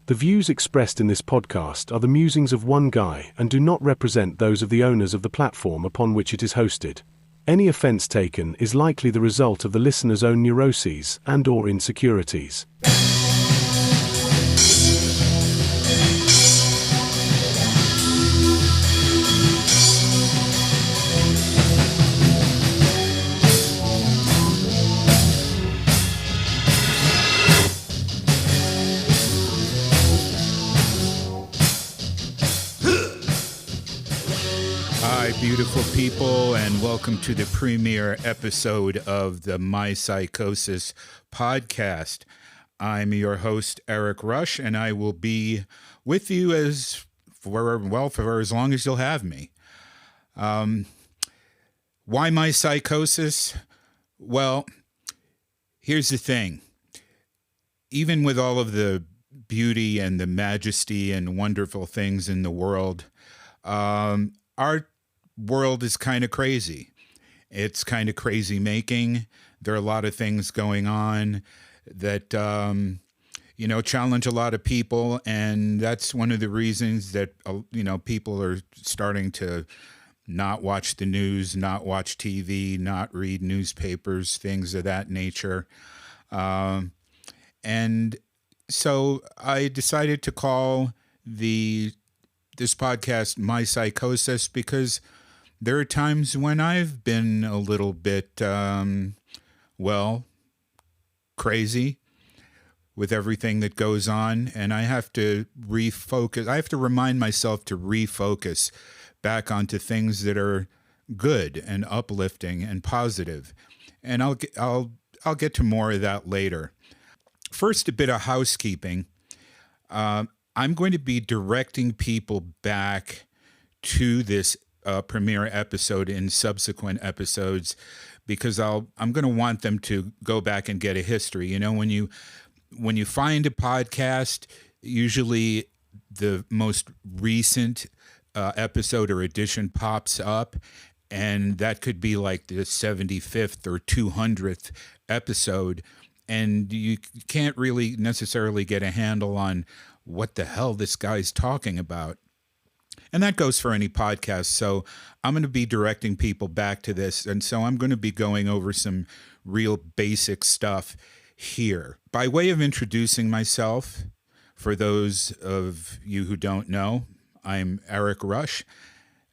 The views expressed in this podcast are the musings of one guy and do not represent those of the owners of the platform upon which it is hosted. Any offense taken is likely the result of the listener's own neuroses and/or insecurities. Hi, beautiful people, and welcome to the premiere episode of the Mypsychosis podcast. I'm your host, Erik Rush, and I will be with you for as long as you'll have me. Why Mypsychosis? Well, here's the thing. Even with all of the beauty and the majesty and wonderful things in the world, our world is kind of crazy. It's kind of crazy making. There are a lot of things going on that, challenge a lot of people. And that's one of the reasons that, people are starting to not watch the news, not watch TV, not read newspapers, things of that nature. And so I decided to call this podcast Mypsychosis because there are times when I've been a little bit, crazy with everything that goes on, and I have to refocus. I have to remind myself to refocus back onto things that are good and uplifting and positive. And I'll get to more of that later. First, a bit of housekeeping. I'm going to be directing people back to this premiere episode in subsequent episodes because I'm going to want them to go back and get a history. You know, when you find a podcast, usually the most recent episode or edition pops up, and that could be like the 75th or 200th episode, and you can't really necessarily get a handle on what the hell this guy's talking about. And that goes for any podcast. So I'm going to be directing people back to this. And so I'm going to be going over some real basic stuff here. By way of introducing myself, for those of you who don't know, I'm Erik Rush.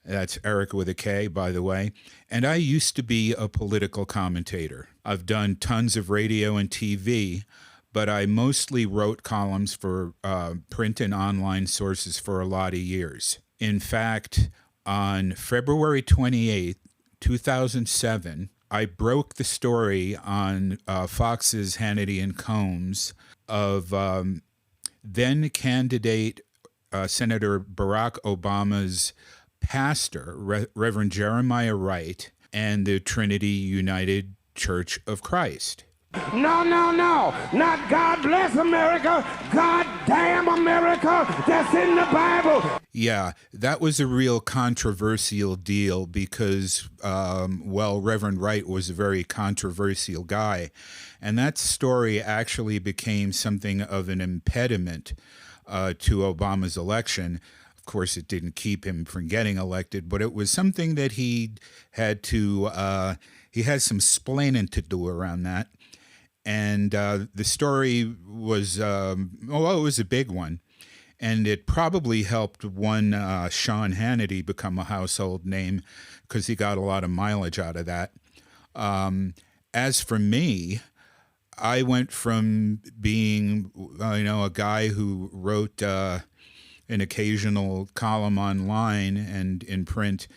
That's Erik with a K, by the way. And I used to be a political commentator. I've done tons of radio and TV, but I mostly wrote columns for print and online sources for a lot of years. In fact, on February 28th, 2007, I broke the story on Fox's Hannity and Combs of then candidate Senator Barack Obama's pastor, Reverend Jeremiah Wright, and the Trinity United Church of Christ. No, not God bless America, God damn America, that's in the Bible. Yeah, that was a real controversial deal because, Reverend Wright was a very controversial guy. And that story actually became something of an impediment to Obama's election. Of course, it didn't keep him from getting elected, but it was something that he had some splaining to do around that. And the story was, it was a big one. And it probably helped one Sean Hannity become a household name because he got a lot of mileage out of that. As for me, I went from being, a guy who wrote an occasional column online and in print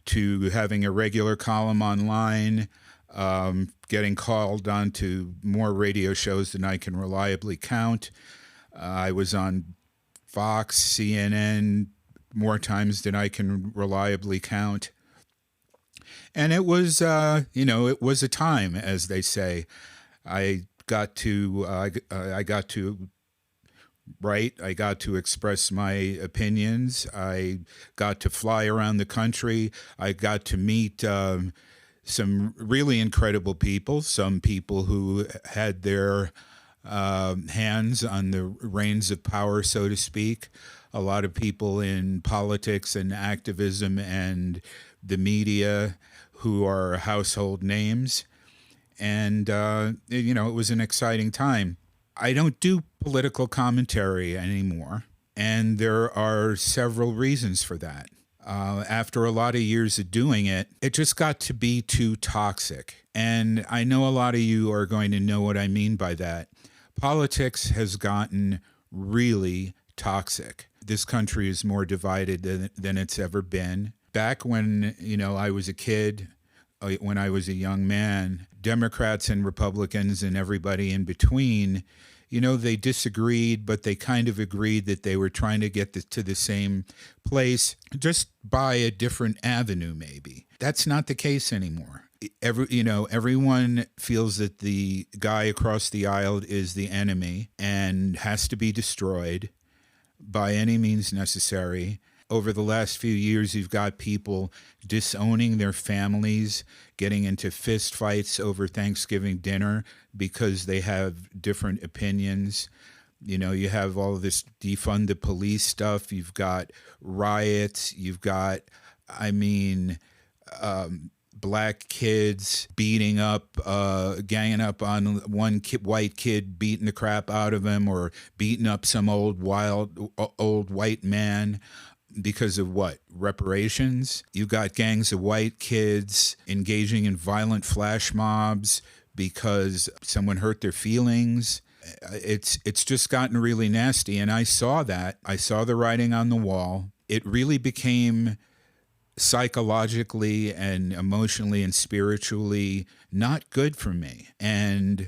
to having a regular column online, getting called on to more radio shows than I can reliably count. I was on Fox, CNN, more times than I can reliably count. And it was, it was a time, as they say. I got to write. I got to express my opinions. I got to fly around the country. I got to meet some really incredible people, some people who had their hands on the reins of power, so to speak. A lot of people in politics and activism and the media who are household names. And, it was an exciting time. I don't do political commentary anymore, and there are several reasons for that. After a lot of years of doing it, it just got to be too toxic. And I know a lot of you are going to know what I mean by that. Politics has gotten really toxic. This country is more divided than it's ever been. Back when, I was a kid, when I was a young man, Democrats and Republicans and everybody in between, they disagreed, but they kind of agreed that they were trying to get to the same place, just by a different avenue, maybe. That's not the case anymore. Everyone feels that the guy across the aisle is the enemy and has to be destroyed by any means necessary. Over the last few years, you've got people disowning their families, getting into fist fights over Thanksgiving dinner because they have different opinions. You have all of this defund the police stuff. You've got riots. You've got, black kids beating up, ganging up on one white kid, beating the crap out of him, or beating up some old white man. Because of what? Reparations? You got gangs of white kids engaging in violent flash mobs because someone hurt their feelings. It's just gotten really nasty. And I saw that. I saw the writing on the wall. It really became psychologically and emotionally and spiritually not good for me. And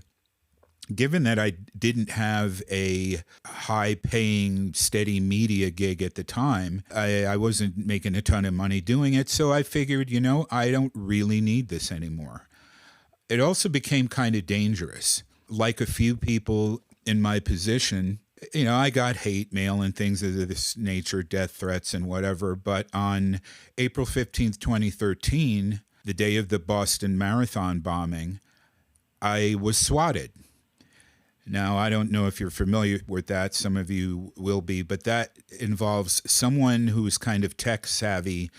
given that I didn't have a high-paying, steady media gig at the time, I wasn't making a ton of money doing it, so I figured, I don't really need this anymore. It also became kind of dangerous. Like a few people in my position, I got hate mail and things of this nature, death threats and whatever, but on April 15th, 2013, the day of the Boston Marathon bombing, I was swatted. Now, I don't know if you're familiar with that. Some of you will be, but that involves someone who's kind of tech savvy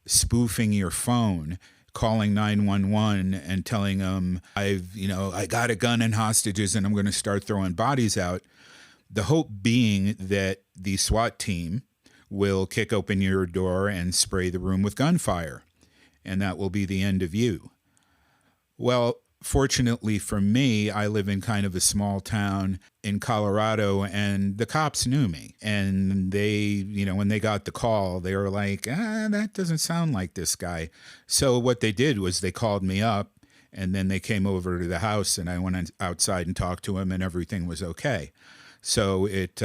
spoofing your phone, calling 911 and telling them, I got a gun and hostages and I'm going to start throwing bodies out. The hope being that the SWAT team will kick open your door and spray the room with gunfire, and that will be the end of you. Well, fortunately for me, I live in kind of a small town in Colorado, and the cops knew me. And they, when they got the call, they were like, that doesn't sound like this guy. So what they did was they called me up, and then they came over to the house, and I went outside and talked to him, and everything was okay. So it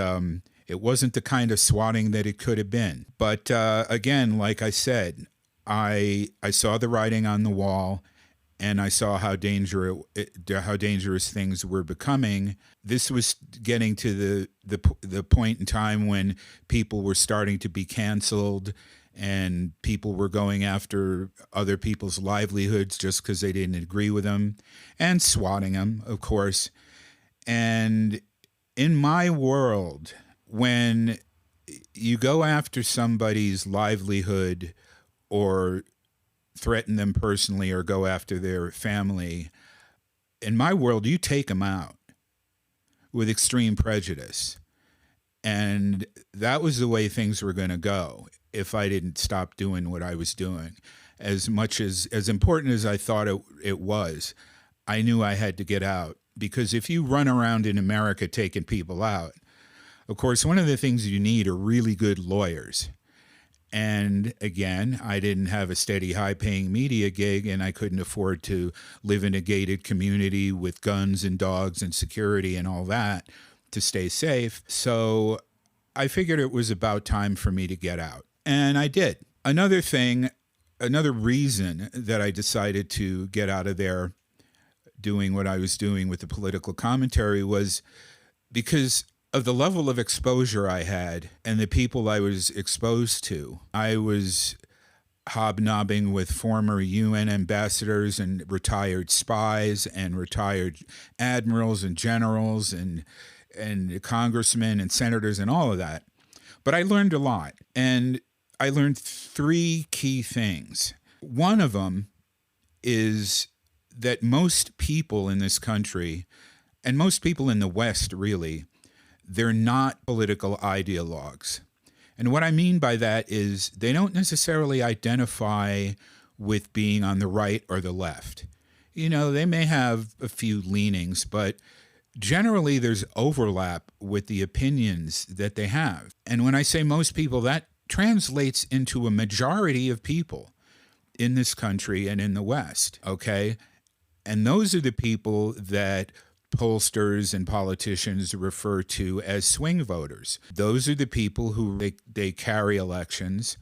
wasn't the kind of swatting that it could have been. But again, like I said, I saw the writing on the wall, and I saw how dangerous things were becoming. This was getting to the point in time when people were starting to be canceled, and people were going after other people's livelihoods just because they didn't agree with them, and swatting them, of course. And in my world, when you go after somebody's livelihood or threaten them personally or go after their family, in my world, you take them out with extreme prejudice. And that was the way things were going to go if I didn't stop doing what I was doing. As important as I thought it was, I knew I had to get out. Because if you run around in America taking people out, of course, one of the things you need are really good lawyers. And again, I didn't have a steady, high-paying media gig, and I couldn't afford to live in a gated community with guns and dogs and security and all that to stay safe. So I figured it was about time for me to get out. And I did. Another reason that I decided to get out of there doing what I was doing with the political commentary was because of the level of exposure I had and the people I was exposed to. I was hobnobbing with former UN ambassadors and retired spies and retired admirals and generals and congressmen and senators and all of that. But I learned a lot, and I learned three key things. One of them is that most people in this country, and most people in the West really, they're not political ideologues. And what I mean by that is they don't necessarily identify with being on the right or the left. You know, they may have a few leanings, but generally there's overlap with the opinions that they have. And when I say most people, that translates into a majority of people in this country and in the West, okay? And those are the people that pollsters and politicians refer to as swing voters. Those are the people who they carry elections.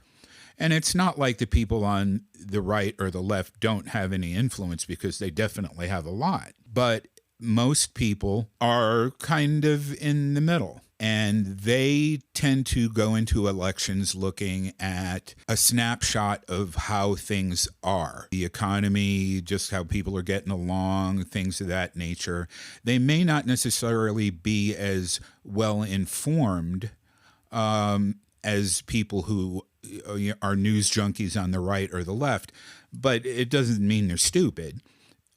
And it's not like the people on the right or the left don't have any influence, because they definitely have a lot. But most people are kind of in the middle, and they tend to go into elections looking at a snapshot of how things are, the economy, just how people are getting along, things of that nature. They may not necessarily be as well informed as people who are news junkies on the right or the left, but it doesn't mean they're stupid.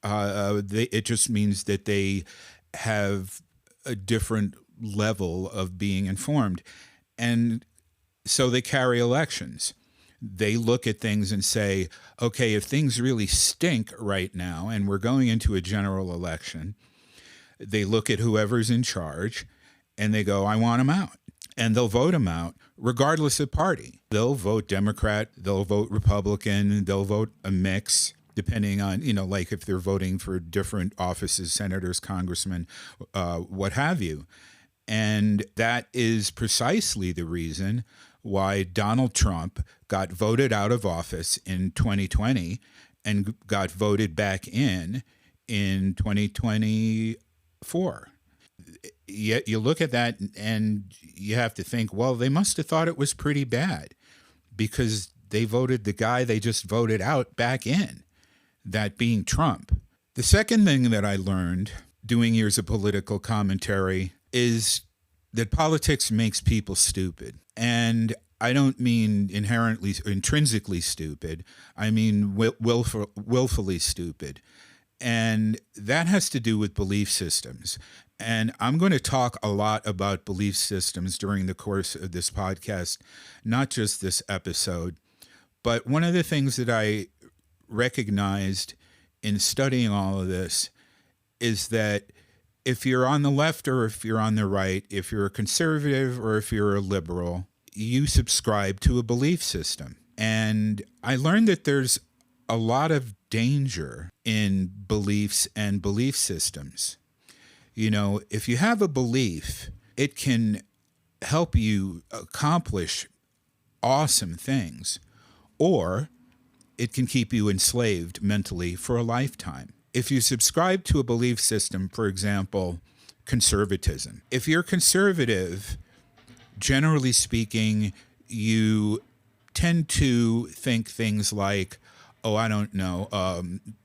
It just means that they have a different level of being informed. And so they carry elections. They look at things and say, okay, if things really stink right now and we're going into a general election, they look at whoever's in charge and they go, I want him out. And they'll vote him out regardless of party. They'll vote Democrat, they'll vote Republican, they'll vote a mix, depending on, like if they're voting for different offices, senators, congressmen, what have you. And that is precisely the reason why Donald Trump got voted out of office in 2020 and got voted back in 2024. Yet you look at that and you have to think, well, they must have thought it was pretty bad, because they voted the guy they just voted out back in, that being Trump. The second thing that I learned doing years of political commentary is that politics makes people stupid. And I don't mean intrinsically stupid. I mean willfully stupid. And that has to do with belief systems. And I'm going to talk a lot about belief systems during the course of this podcast, not just this episode. But one of the things that I recognized in studying all of this is that if you're on the left or if you're on the right, if you're a conservative or if you're a liberal, you subscribe to a belief system. And I learned that there's a lot of danger in beliefs and belief systems. If you have a belief, it can help you accomplish awesome things, or it can keep you enslaved mentally for a lifetime. If you subscribe to a belief system, for example, conservatism, if you're conservative, generally speaking, you tend to think things like,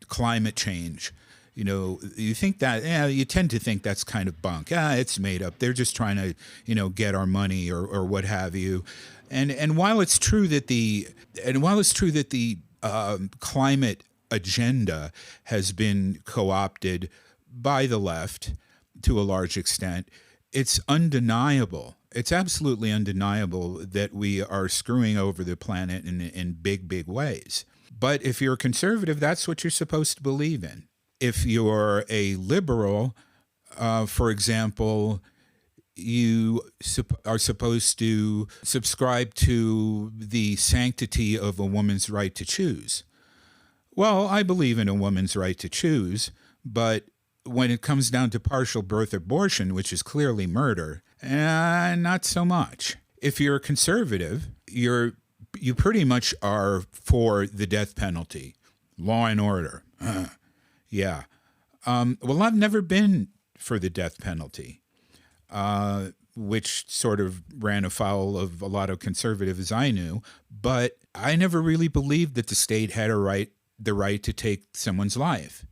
climate change. You think that, you tend to think that's kind of bunk. It's made up. They're just trying to, get our money or what have you. And while it's true that the climate agenda has been co-opted by the left to a large extent, it's undeniable. It's absolutely undeniable that we are screwing over the planet in big, big ways. But if you're a conservative, that's what you're supposed to believe in. If you're a liberal, for example, you are supposed to subscribe to the sanctity of a woman's right to choose. Well, I believe in a woman's right to choose, but when it comes down to partial birth abortion, which is clearly murder, not so much. If you're a conservative, you pretty much are for the death penalty, law and order. Yeah. Well, I've never been for the death penalty. which sort of ran afoul of a lot of conservatives I knew. But I never really believed that the state had the right to take someone's life.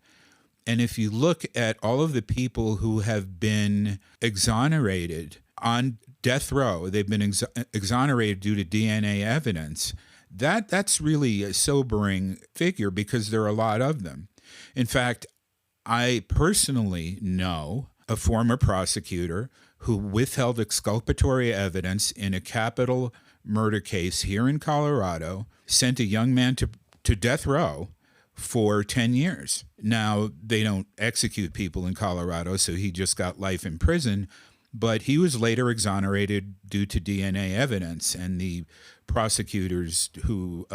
And if you look at all of the people who have been exonerated on death row, they've been exonerated due to DNA evidence, that's really a sobering figure because there are a lot of them. In fact, I personally know a former prosecutor who withheld exculpatory evidence in a capital murder case here in Colorado, sent a young man to death row for 10 years. Now, they don't execute people in Colorado, so he just got life in prison, but he was later exonerated due to DNA evidence, and the prosecutors who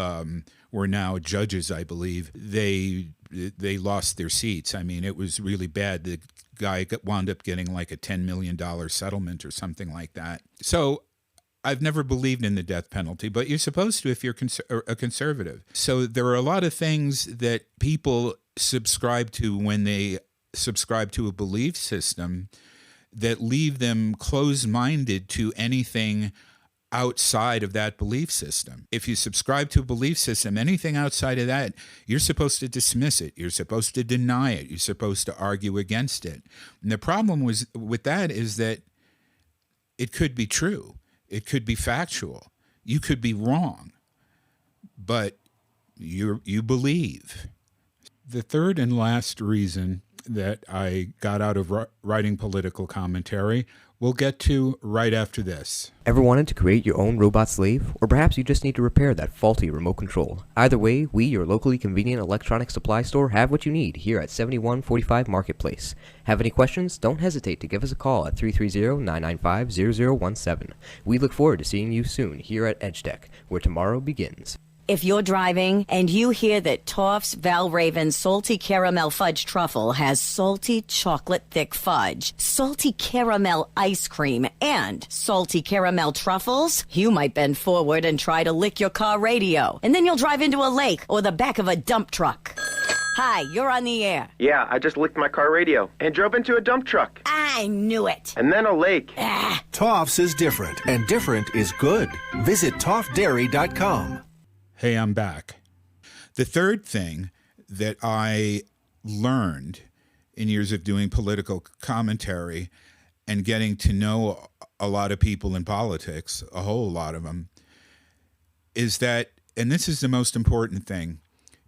were now judges, I believe, they lost their seats. I mean, it was really bad. The guy wound up getting like a $10 million settlement or something like that. So I've never believed in the death penalty, but you're supposed to if you're a conservative. So there are a lot of things that people subscribe to when they subscribe to a belief system that leave them closed-minded to anything outside of that belief system. If you subscribe to a belief system, anything outside of that, you're supposed to dismiss it. You're supposed to deny it. You're supposed to argue against it. And the problem with that is that it could be true. It could be factual. You could be wrong, but you believe. The third and last reason that I got out of writing political commentary we'll get to right after this. Ever wanted to create your own robot slave? Or perhaps you just need to repair that faulty remote control. Either way, we, your locally convenient electronic supply store, have what you need here at 7145 Marketplace. Have any questions? Don't hesitate to give us a call at 330-995-0017. We look forward to seeing you soon here at EdgeTech, where tomorrow begins. If you're driving and you hear that Toff's Valraven Salty Caramel Fudge Truffle has salty chocolate thick fudge, salty caramel ice cream, and salty caramel truffles, you might bend forward and try to lick your car radio. And then you'll drive into a lake or the back of a dump truck. Hi, you're on the air. Yeah, I just licked my car radio and drove into a dump truck. I knew it. And then a lake. Toff's is different, and different is good. Visit toffdairy.com. Hey, I'm back. The third thing that I learned in years of doing political commentary and getting to know a lot of people in politics, a whole lot of them, is that, and this is the most important thing,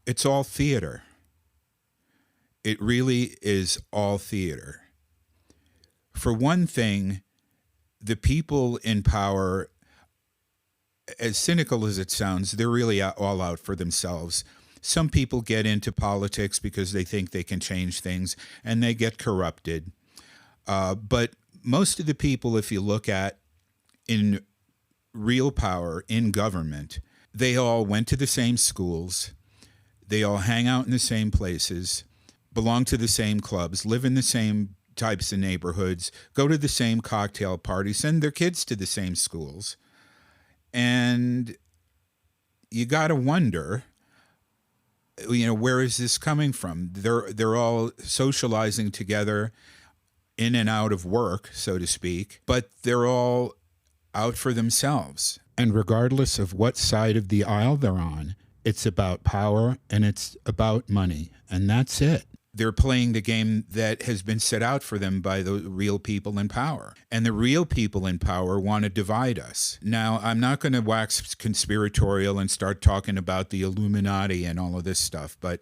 it's all theater. It really is all theater. For one thing, the people in power, as cynical as it sounds, they're really all out for themselves. Some people get into politics because they think they can change things, and they get corrupted. But most of the people, if you look at in real power, in government, they all went to the same schools. They all hang out in the same places, belong to the same clubs, live in the same types of neighborhoods, go to the same cocktail parties, send their kids to the same schools. And you got to wonder, where is this coming from? They're all socializing together in and out of work, so to speak, but they're all out for themselves. And regardless of what side of the aisle they're on, it's about power and it's about money, and that's it. They're playing the game that has been set out for them by the real people in power. And the real people in power want to divide us. Now, I'm not going to wax conspiratorial and start talking about the Illuminati and all of this stuff, but,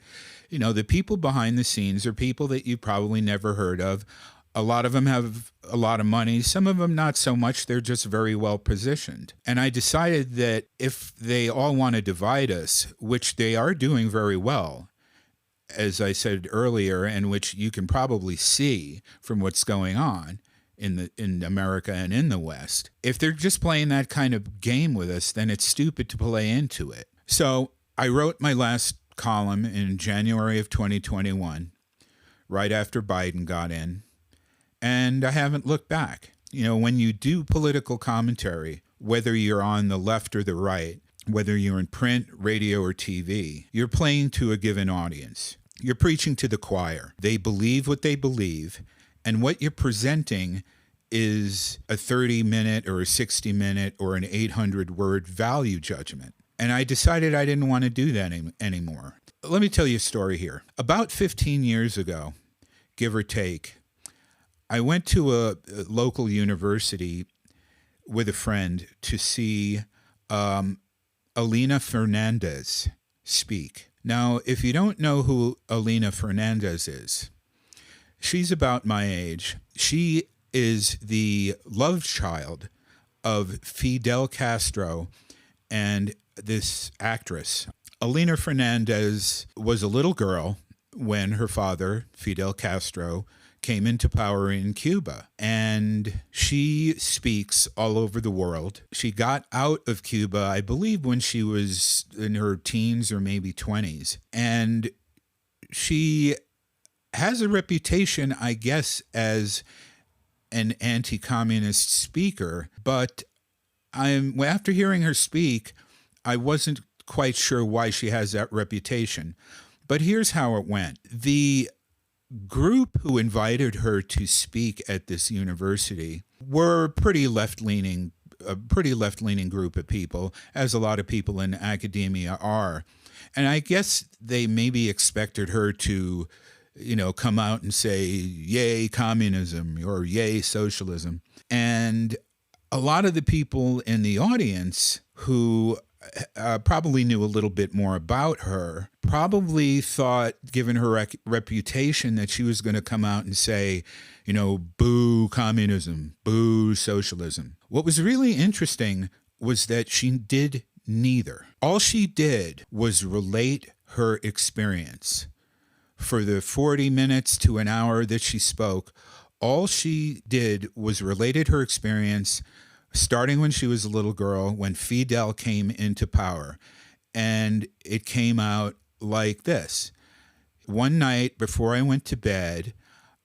the people behind the scenes are people that you probably never heard of. A lot of them have a lot of money. Some of them not so much. They're just very well positioned. And I decided that if they all want to divide us, which they are doing very well, as I said earlier, and which you can probably see from what's going on in America and in the West, if they're just playing that kind of game with us, then it's stupid to play into it. So I wrote my last column in January of 2021, right after Biden got in, and I haven't looked back. When you do political commentary, whether you're on the left or the right, whether you're in print, radio, or TV, you're playing to a given audience. You're preaching to the choir. They believe what they believe, and what you're presenting is a 30-minute or a 60-minute or an 800-word value judgment. And I decided I didn't want to do that anymore. Let me tell you a story here. About 15 years ago, give or take, I went to a local university with a friend to see Elena Fernandez speak. Now, if you don't know who Elena Fernandez is, she's about my age. She is the love child of Fidel Castro and this actress. Elena Fernandez was a little girl when her father, Fidel Castro, came into power in Cuba, and she speaks all over the world. She got out of Cuba, I believe, when she was in her teens or maybe 20s, and she has a reputation, I guess, as an anti-communist speaker, but after hearing her speak, I wasn't quite sure why she has that reputation. But here's how it went. The group who invited her to speak at this university were a pretty left-leaning group of people, as a lot of people in academia are. And I guess they maybe expected her to, come out and say, yay, communism, or yay, socialism. And a lot of the people in the audience who probably knew a little bit more about her, probably thought, given her reputation, that she was going to come out and say, boo communism, boo socialism. What was really interesting was that she did neither. All she did was relate her experience. For the 40 minutes to an hour that she spoke, all she did was related her experience starting when she was a little girl, when Fidel came into power. And it came out like this. One night before I went to bed,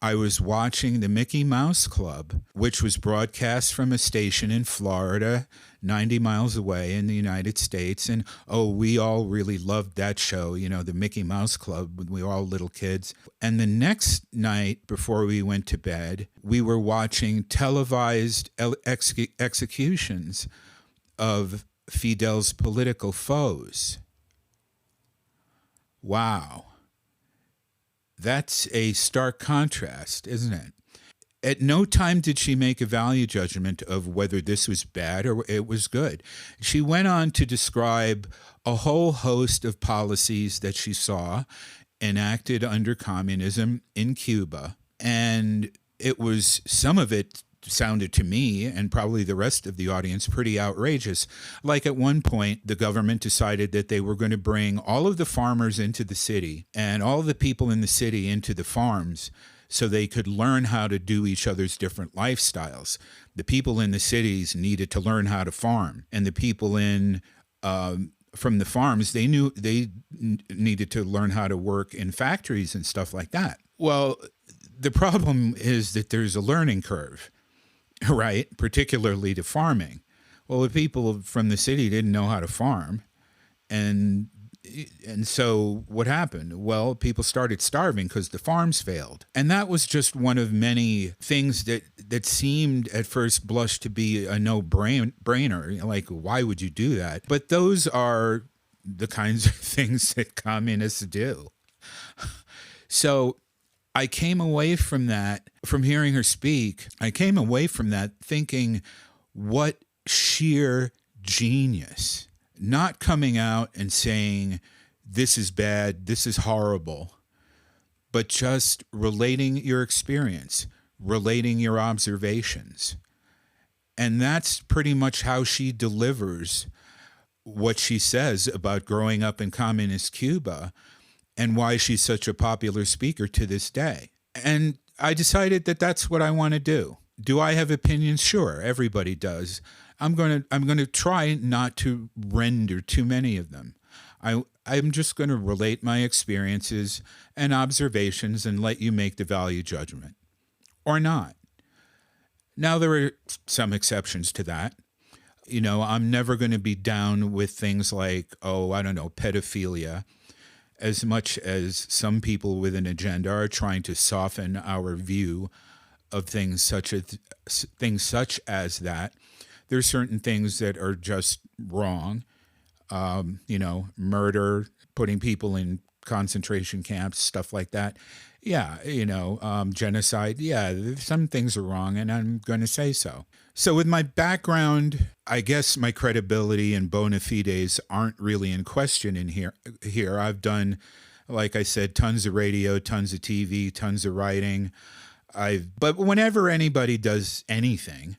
I was watching the Mickey Mouse Club, which was broadcast from a station in Florida, 90 miles away in the United States. And, we all really loved that show, the Mickey Mouse Club, when we were all little kids. And the next night before we went to bed, we were watching televised executions of Fidel's political foes. Wow. That's a stark contrast, isn't it? At no time did she make a value judgment of whether this was bad or it was good. She went on to describe a whole host of policies that she saw enacted under communism in Cuba. And some of it sounded to me, and probably the rest of the audience, pretty outrageous. Like at one point, the government decided that they were going to bring all of the farmers into the city and all the people in the city into the farms so they could learn how to do each other's different lifestyles. The people in the cities needed to learn how to farm, and the people from the farms, they needed to learn how to work in factories and stuff like that. Well, the problem is that there's a learning curve, right? Particularly to farming. Well, the people from the city didn't know how to farm. And so what happened? Well, people started starving because the farms failed. And that was just one of many things that seemed at first blush to be a no-brainer. Like, why would you do that? But those are the kinds of things that communists do. So I came away from that, from hearing her speak, I came away from that thinking, what sheer genius. Not coming out and saying, this is bad, this is horrible, but just relating your experience, relating your observations. And that's pretty much how she delivers what she says about growing up in communist Cuba and why she's such a popular speaker to this day. And I decided that that's what I want to do. Do I have opinions? Sure, everybody does. I'm going to try not to render too many of them. I'm just going to relate my experiences and observations and let you make the value judgment. Or not. Now, there are some exceptions to that. I'm never going to be down with things like, pedophilia, as much as some people with an agenda are trying to soften our view of things such as that. There's certain things that are just wrong. Murder, putting people in concentration camps, stuff like that. Yeah, genocide. Yeah, some things are wrong, and I'm going to say so. So with my background, I guess my credibility and bona fides aren't really in question in here. I've done, like I said, tons of radio, tons of TV, tons of writing. But whenever anybody does anything,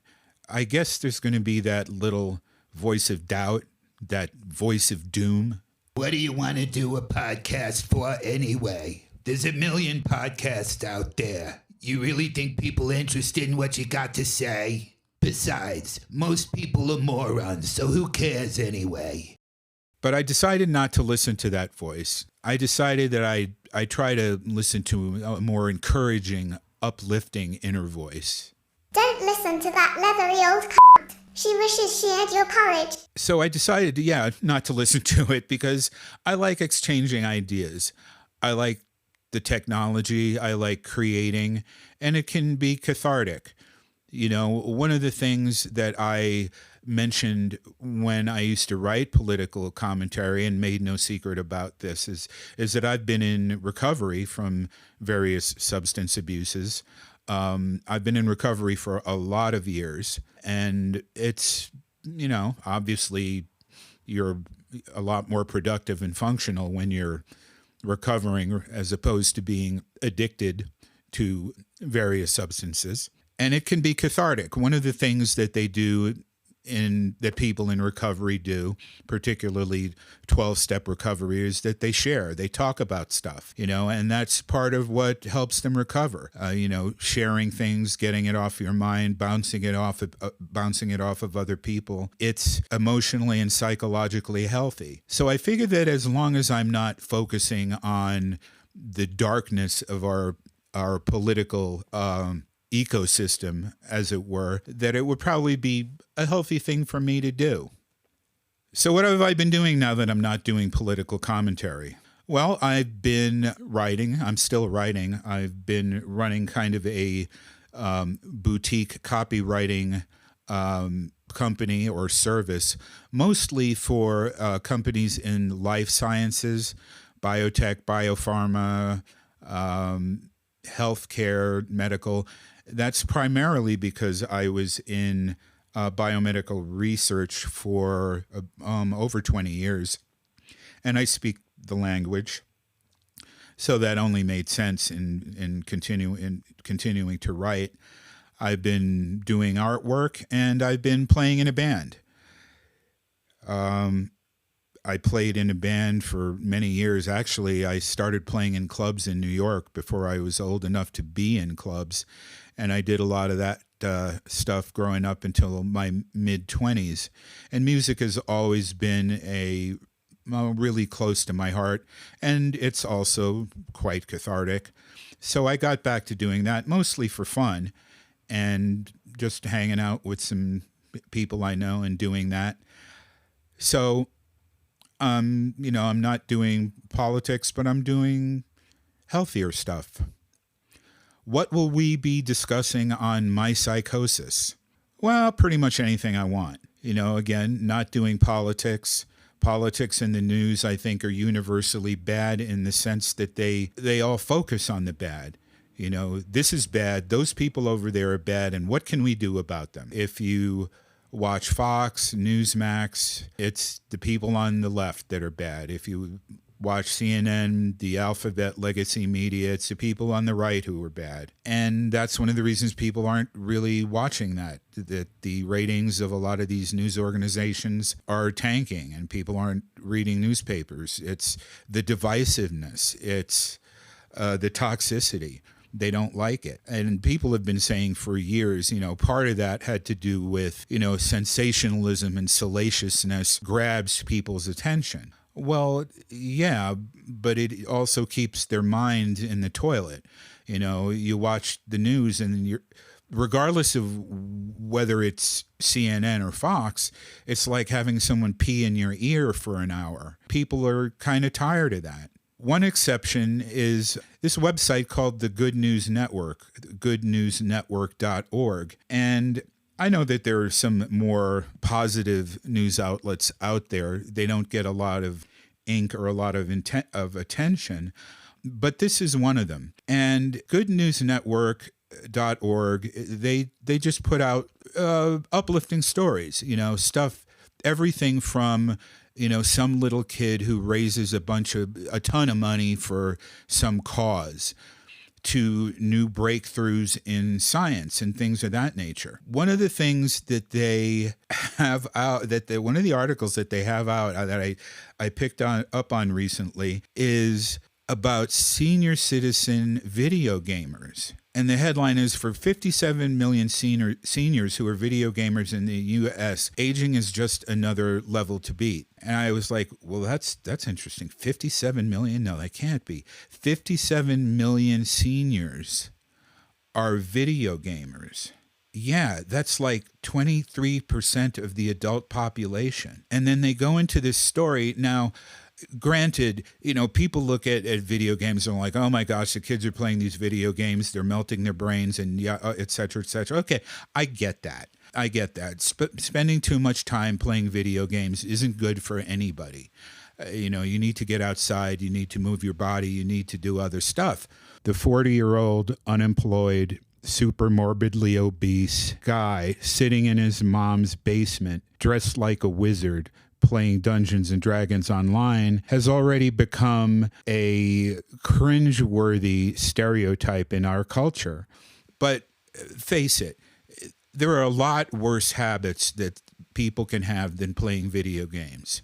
I guess there's going to be that little voice of doubt, that voice of doom. What do you want to do a podcast for anyway? There's a million podcasts out there. You really think people are interested in what you got to say? Besides, most people are morons, so who cares anyway? But I decided not to listen to that voice. I decided that I try to listen to a more encouraging, uplifting inner voice. Don't listen to that leathery old c***. She wishes she had your courage. So I decided, not to listen to it because I like exchanging ideas. I like the technology. I like creating, and it can be cathartic. One of the things that I mentioned when I used to write political commentary, and made no secret about this, is that I've been in recovery from various substance abuses. I've been in recovery for a lot of years, and it's, obviously you're a lot more productive and functional when you're recovering as opposed to being addicted to various substances. And it can be cathartic. One of the things that they do that people in recovery do, particularly 12-step recovery, is that they share. They talk about stuff, and that's part of what helps them recover. Sharing things, getting it off your mind, bouncing it off of other people. It's emotionally and psychologically healthy. So I figure that as long as I'm not focusing on the darkness of our political ecosystem, as it were, that it would probably be a healthy thing for me to do. So what have I been doing now that I'm not doing political commentary? Well, I've been writing. I'm still writing. I've been running kind of a boutique copywriting company or service, mostly for companies in life sciences, biotech, biopharma, healthcare, medical. That's primarily because I was in biomedical research for over 20 years, and I speak the language, so that only made sense in continuing to write. I've been doing artwork, and I've been playing in a band. I played in a band for many years. Actually, I started playing in clubs in New York before I was old enough to be in clubs. And I did a lot of that stuff growing up until my mid-20s. And music has always been really close to my heart. And it's also quite cathartic. So I got back to doing that, mostly for fun and just hanging out with some people I know and doing that. So I'm not doing politics, but I'm doing healthier stuff. What will we be discussing on Mypsychosis? Well, pretty much anything I want. Again, not doing politics. Politics and the news, I think, are universally bad in the sense that they all focus on the bad. This is bad. Those people over there are bad. And what can we do about them? If you watch Fox, Newsmax, it's the people on the left that are bad. If you watch CNN, the alphabet legacy media, it's the people on the right who are bad. And that's one of the reasons people aren't really watching that the ratings of a lot of these news organizations are tanking and people aren't reading newspapers. It's the divisiveness. It's the toxicity. They don't like it. And people have been saying for years, part of that had to do with, sensationalism and salaciousness grabs people's attention. Well, yeah, but it also keeps their mind in the toilet. You watch the news and regardless of whether it's CNN or Fox, it's like having someone pee in your ear for an hour. People are kind of tired of that. One exception is this website called the Good News Network, goodnewsnetwork.org. And I know that there are some more positive news outlets out there. They don't get a lot of ink or a lot of attention, but this is one of them. And goodnewsnetwork.org, they just put out uplifting stories, stuff, everything from some little kid who raises a ton of money for some cause to new breakthroughs in science and things of that nature. One of the things that they have out, one of the articles that they have out that I picked up on recently is about senior citizen video gamers. And the headline is, for 57 million seniors who are video gamers in the U.S., aging is just another level to beat. And I was like, well, that's interesting. 57 million? No, that can't be. 57 million seniors are video gamers. Yeah, that's like 23% of the adult population. And then they go into this story. Now, granted, people look at video games and are like, oh my gosh, the kids are playing these video games, they're melting their brains, and et cetera, et cetera. Okay, I get that. Spending too much time playing video games isn't good for anybody. You need to get outside, you need to move your body, you need to do other stuff. The 40-year-old unemployed, super morbidly obese guy sitting in his mom's basement, dressed like a wizard, playing Dungeons and Dragons online, has already become a cringe-worthy stereotype in our culture. But face it, there are a lot worse habits that people can have than playing video games.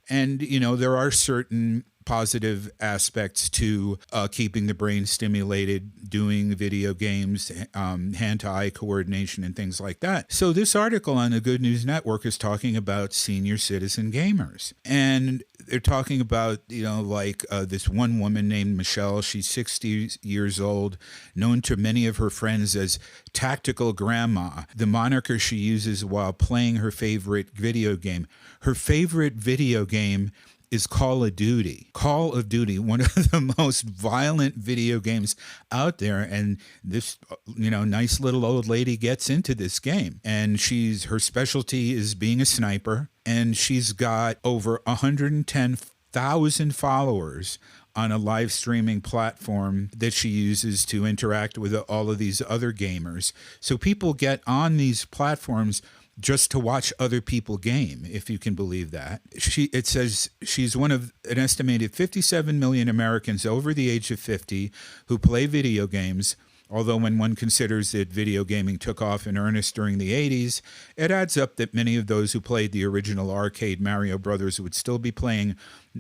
And, there are certain positive aspects to keeping the brain stimulated, doing video games, hand-to-eye coordination, and things like that. So this article on the Good News Network is talking about senior citizen gamers. And they're talking about, this one woman named Michelle. She's 60 years old, known to many of her friends as Tactical Grandma, the moniker she uses while playing her favorite video game. Her favorite video game is Call of Duty. Call of Duty, one of the most violent video games out there. And this, nice little old lady gets into this game. And her specialty is being a sniper. And she's got over 110,000 followers on a live streaming platform that she uses to interact with all of these other gamers. So people get on these platforms just to watch other people game, if you can believe that. It says she's one of an estimated 57 million Americans over the age of 50 who play video games, although when one considers that video gaming took off in earnest during the 80s, it adds up that many of those who played the original arcade Mario Brothers would still be playing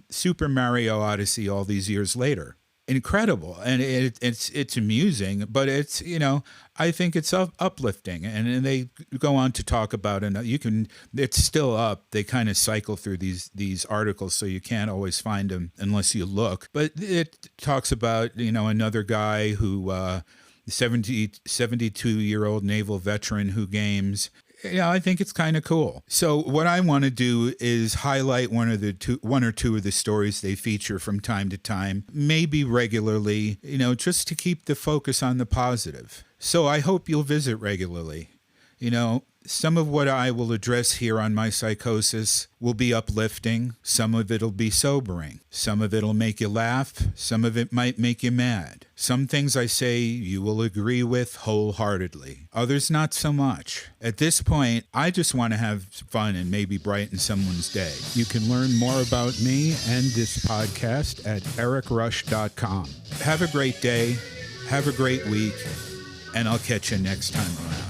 Super Mario Odyssey all these years later. Incredible. And it's amusing, but it's, I think it's uplifting. And they go on to talk about it. It's still up. They kind of cycle through these articles, so you can't always find them unless you look. But it talks about, another guy who, 72-year-old naval veteran who games. I think it's kind of cool. So what I want to do is highlight one or two of the stories they feature from time to time, maybe regularly, just to keep the focus on the positive. So I hope you'll visit regularly. Some of what I will address here on Mypsychosis will be uplifting. Some of it'll be sobering. Some of it'll make you laugh. Some of it might make you mad. Some things I say you will agree with wholeheartedly. Others not so much. At this point, I just want to have fun and maybe brighten someone's day. You can learn more about me and this podcast at erikrush.com. Have a great day. Have a great week. And I'll catch you next time around.